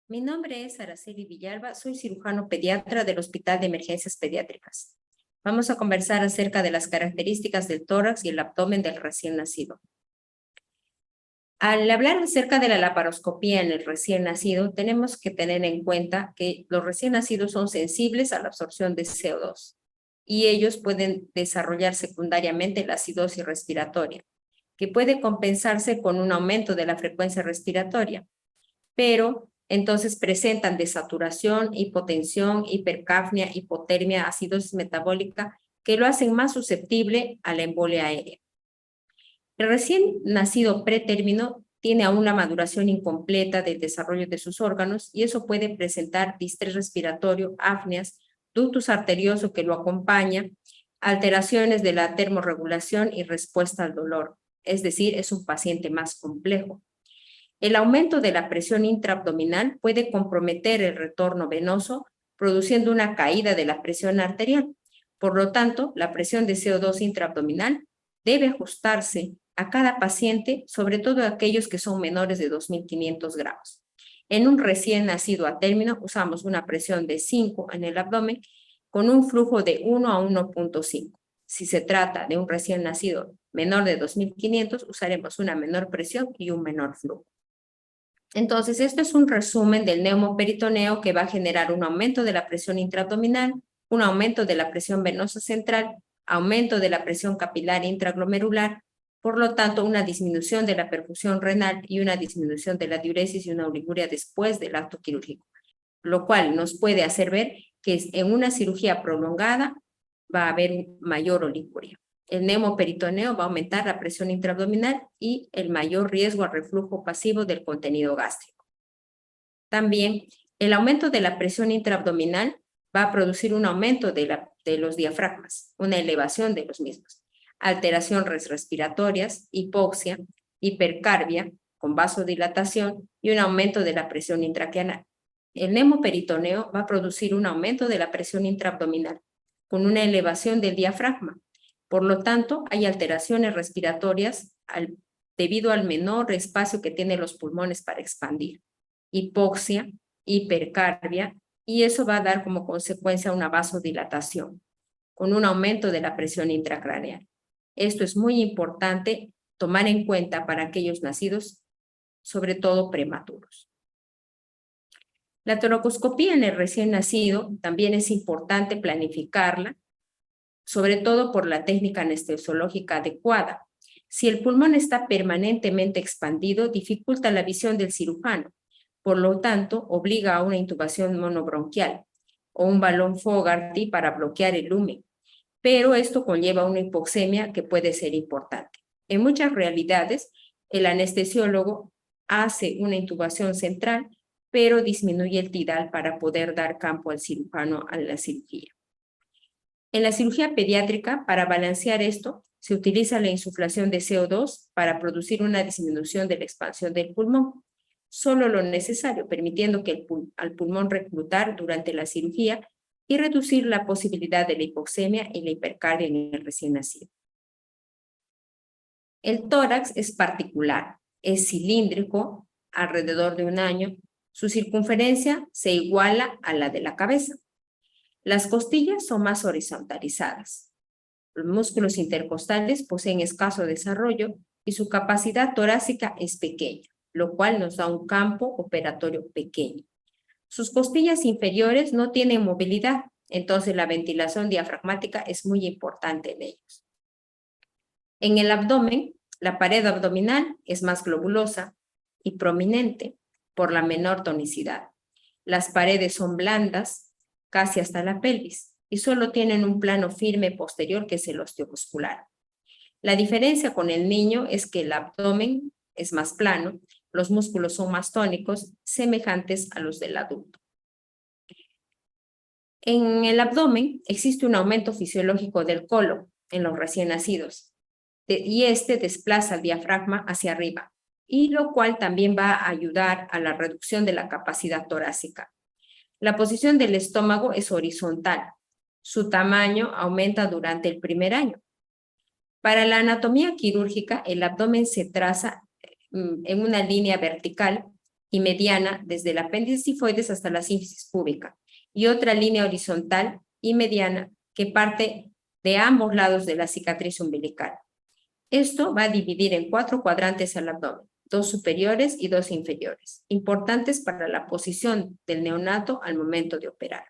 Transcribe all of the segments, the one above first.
Mi nombre es Araceli Villalba, soy cirujano pediatra del Hospital de Emergencias Pediátricas. Vamos a conversar acerca de las características del tórax y el abdomen del recién nacido. Al hablar acerca de la laparoscopía en el recién nacido, tenemos que tener en cuenta que los recién nacidos son sensibles a la absorción de CO2 y ellos pueden desarrollar secundariamente la acidosis respiratoria, que puede compensarse con un aumento de la frecuencia respiratoria, pero entonces presentan desaturación, hipotensión, hipercapnia, hipotermia, acidosis metabólica, que lo hacen más susceptible a la embolia aérea. El recién nacido pretérmino tiene aún una maduración incompleta del desarrollo de sus órganos y eso puede presentar distrés respiratorio, apneas, ductus arterioso que lo acompaña, alteraciones de la termorregulación y respuesta al dolor. Es decir, es un paciente más complejo. El aumento de la presión intraabdominal puede comprometer el retorno venoso, produciendo una caída de la presión arterial. Por lo tanto, la presión de CO2 intraabdominal debe ajustarse a cada paciente, sobre todo aquellos que son menores de 2.500 gramos. En un recién nacido a término, usamos una presión de 5 en el abdomen con un flujo de 1 a 1.5. Si se trata de un recién nacido menor de 2.500, usaremos una menor presión y un menor flujo. Entonces, esto es un resumen del neumoperitoneo que va a generar un aumento de la presión intraabdominal, un aumento de la presión venosa central, aumento de la presión capilar intraglomerular, por lo tanto, una disminución de la perfusión renal y una disminución de la diuresis y una oliguria después del acto quirúrgico, lo cual nos puede hacer ver que en una cirugía prolongada va a haber mayor oliguria. El neumoperitoneo va a aumentar la presión intraabdominal y el mayor riesgo al reflujo pasivo del contenido gástrico. También, el aumento de la presión intraabdominal va a producir un aumento de los diafragmas, una elevación de los mismos, alteraciones respiratorias, hipoxia, hipercarbia con vasodilatación y un aumento de la presión intraqueal. El neumoperitoneo va a producir un aumento de la presión intraabdominal con una elevación del diafragma. Por lo tanto, hay alteraciones respiratorias debido al menor espacio que tienen los pulmones para expandir, hipoxia, hipercarbia, y eso va a dar como consecuencia una vasodilatación, con un aumento de la presión intracraneal. Esto es muy importante tomar en cuenta para aquellos nacidos, sobre todo prematuros. La toracoscopía en el recién nacido también es importante planificarla, sobre todo por la técnica anestesiológica adecuada. Si el pulmón está permanentemente expandido, dificulta la visión del cirujano, por lo tanto, obliga a una intubación monobronquial o un balón Fogarty para bloquear el lumen, pero esto conlleva una hipoxemia que puede ser importante. En muchas realidades, el anestesiólogo hace una intubación central, pero disminuye el tidal para poder dar campo al cirujano a la cirugía. En la cirugía pediátrica, para balancear esto, se utiliza la insuflación de CO2 para producir una disminución de la expansión del pulmón. Solo lo necesario, permitiendo que al pulmón reclutar durante la cirugía y reducir la posibilidad de la hipoxemia y la hipercardia en el recién nacido. El tórax es particular, es cilíndrico, alrededor de 1 año. Su circunferencia se iguala a la de la cabeza. Las costillas son más horizontalizadas. Los músculos intercostales poseen escaso desarrollo y su capacidad torácica es pequeña, lo cual nos da un campo operatorio pequeño. Sus costillas inferiores no tienen movilidad, entonces la ventilación diafragmática es muy importante en ellos. En el abdomen, la pared abdominal es más globulosa y prominente por la menor tonicidad. Las paredes son blandas, casi hasta la pelvis, y solo tienen un plano firme posterior que es el osteomuscular. La diferencia con el niño es que el abdomen es más plano, los músculos son más tónicos, semejantes a los del adulto. En el abdomen existe un aumento fisiológico del colon en los recién nacidos, y este desplaza el diafragma hacia arriba, y lo cual también va a ayudar a la reducción de la capacidad torácica. La posición del estómago es horizontal. Su tamaño aumenta durante el primer año. Para la anatomía quirúrgica, el abdomen se traza en una línea vertical y mediana desde el apéndice sifoides hasta la sínfisis púbica, y otra línea horizontal y mediana que parte de ambos lados de la cicatriz umbilical. Esto va a dividir en 4 cuadrantes al abdomen, 2 superiores y 2 inferiores, importantes para la posición del neonato al momento de operar.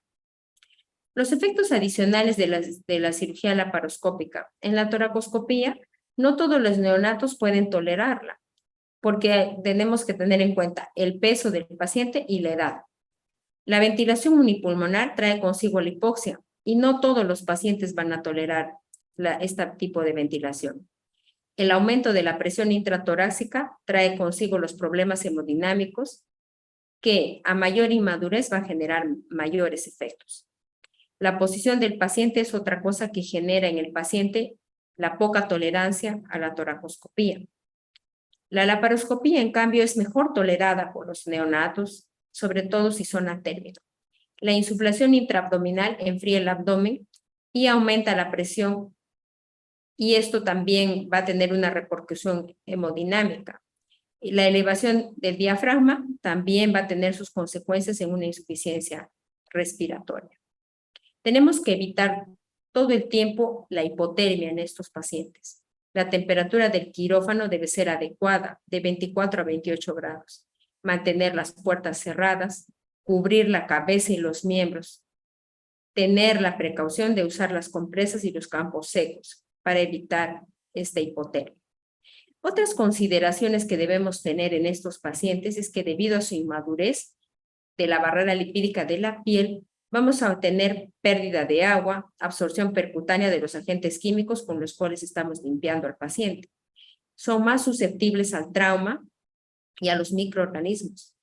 Los efectos adicionales de la cirugía laparoscópica. En la toracoscopía, no todos los neonatos pueden tolerarla, porque tenemos que tener en cuenta el peso del paciente y la edad. La ventilación unipulmonar trae consigo la hipoxia y no todos los pacientes van a tolerar este tipo de ventilación. El aumento de la presión intratorácica trae consigo los problemas hemodinámicos que a mayor inmadurez va a generar mayores efectos. La posición del paciente es otra cosa que genera en el paciente la poca tolerancia a la toracoscopía. La laparoscopía, en cambio, es mejor tolerada por los neonatos, sobre todo si son a término. La insuflación intraabdominal enfría el abdomen y aumenta la presión, y esto también va a tener una repercusión hemodinámica. Y la elevación del diafragma también va a tener sus consecuencias en una insuficiencia respiratoria. Tenemos que evitar todo el tiempo la hipotermia en estos pacientes. La temperatura del quirófano debe ser adecuada, de 24 a 28 grados. Mantener las puertas cerradas, cubrir la cabeza y los miembros. Tener la precaución de usar las compresas y los campos secos para evitar esta hipotermia. Otras consideraciones que debemos tener en estos pacientes es que debido a su inmadurez de la barrera lipídica de la piel, vamos a tener pérdida de agua, absorción percutánea de los agentes químicos con los cuales estamos limpiando al paciente. Son más susceptibles al trauma y a los microorganismos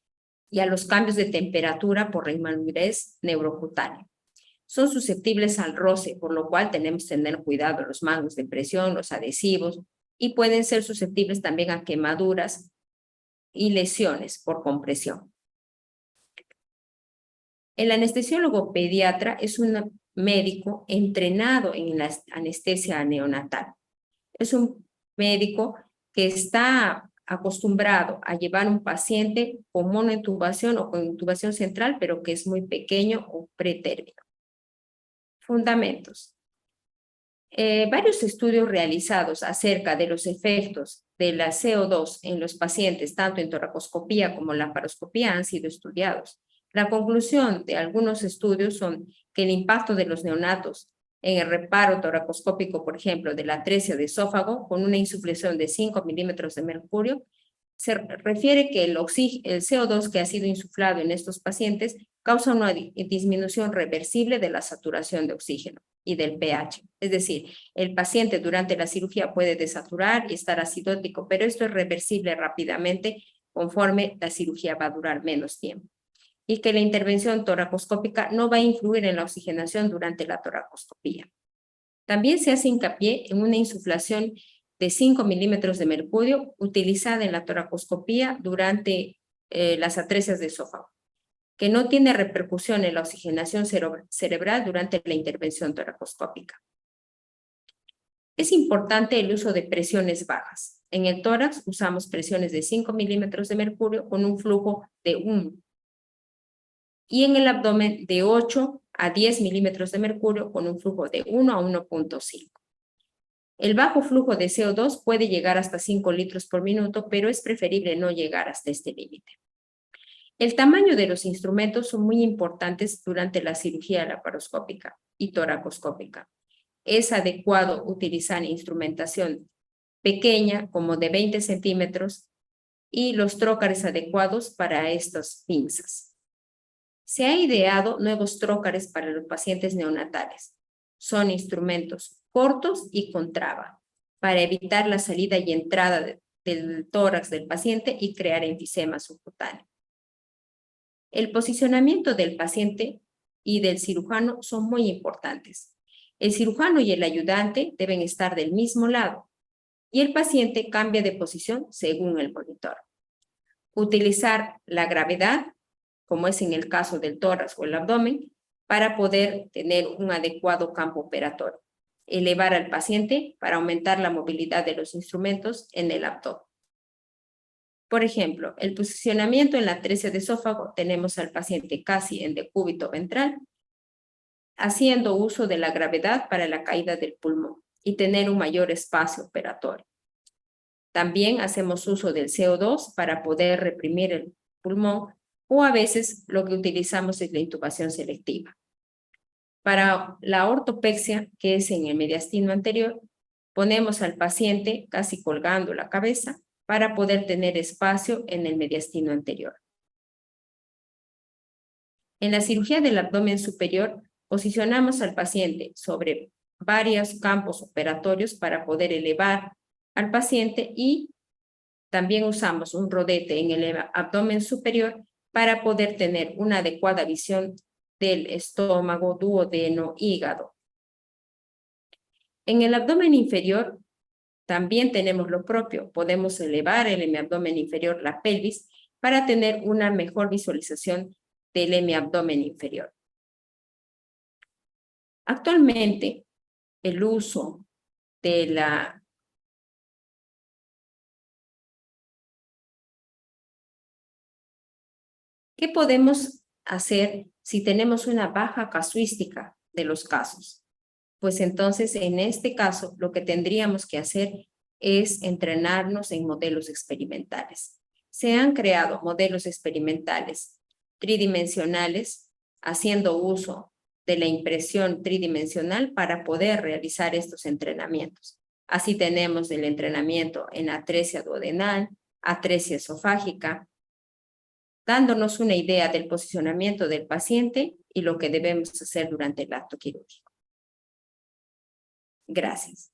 y a los cambios de temperatura por la inmadurez neurocutánea. Son susceptibles al roce, por lo cual tenemos que tener cuidado los mangos de presión, los adhesivos, y pueden ser susceptibles también a quemaduras y lesiones por compresión. El anestesiólogo pediatra es un médico entrenado en la anestesia neonatal. Es un médico que está acostumbrado a llevar un paciente con monointubación o con intubación central, pero que es muy pequeño o pretérmino. Fundamentos. Varios estudios realizados acerca de los efectos de la CO2 en los pacientes, tanto en toracoscopía como en laparoscopía, han sido estudiados. La conclusión de algunos estudios son que el impacto de los neonatos en el reparo toracoscópico, por ejemplo, de la atresia de esófago, con una insuflación de 5 milímetros de mercurio, se refiere que el CO2 que ha sido insuflado en estos pacientes causa una disminución reversible de la saturación de oxígeno y del pH. Es decir, el paciente durante la cirugía puede desaturar y estar acidótico, pero esto es reversible rápidamente conforme la cirugía va a durar menos tiempo. Y que la intervención toracoscópica no va a influir en la oxigenación durante la toracoscopía. También se hace hincapié en una insuflación de 5 milímetros de mercurio utilizada en la toracoscopía durante las atresias de esófago, que no tiene repercusión en la oxigenación cerebral durante la intervención toracoscópica. Es importante el uso de presiones bajas. En el tórax usamos presiones de 5 milímetros de mercurio con un flujo de 1. Y en el abdomen de 8 a 10 milímetros de mercurio con un flujo de 1 a 1.5. El bajo flujo de CO2 puede llegar hasta 5 litros por minuto, pero es preferible no llegar hasta este límite. El tamaño de los instrumentos son muy importantes durante la cirugía laparoscópica y toracoscópica. Es adecuado utilizar instrumentación pequeña, como de 20 centímetros, y los trócares adecuados para estas pinzas. Se ha ideado nuevos trócares para los pacientes neonatales. Son instrumentos cortos y con traba, para evitar la salida y entrada del tórax del paciente y crear enfisema subcutáneo. El posicionamiento del paciente y del cirujano son muy importantes. El cirujano y el ayudante deben estar del mismo lado y el paciente cambia de posición según el monitor. Utilizar la gravedad, como es en el caso del tórax o el abdomen, para poder tener un adecuado campo operatorio. Elevar al paciente para aumentar la movilidad de los instrumentos en el abdomen. Por ejemplo, el posicionamiento en la atresia de esófago, tenemos al paciente casi en decúbito ventral, haciendo uso de la gravedad para la caída del pulmón y tener un mayor espacio operatorio. También hacemos uso del CO2 para poder reprimir el pulmón, o a veces lo que utilizamos es la intubación selectiva. Para la ortopexia, que es en el mediastino anterior, ponemos al paciente casi colgando la cabeza para poder tener espacio en el mediastino anterior. En la cirugía del abdomen superior, posicionamos al paciente sobre varios campos operatorios para poder elevar al paciente, y también usamos un rodete en el abdomen superior para poder tener una adecuada visión del estómago, duodeno, hígado. En el abdomen inferior también tenemos lo propio. Podemos elevar el hemiabdomen inferior, la pelvis, para tener una mejor visualización del hemiabdomen inferior. Actualmente, el uso de la ¿Qué podemos hacer si tenemos una baja casuística de los casos? Pues entonces, en este caso, lo que tendríamos que hacer es entrenarnos en modelos experimentales. Se han creado modelos experimentales tridimensionales haciendo uso de la impresión tridimensional para poder realizar estos entrenamientos. Así tenemos el entrenamiento en atresia duodenal, atresia esofágica, dándonos una idea del posicionamiento del paciente y lo que debemos hacer durante el acto quirúrgico. Gracias.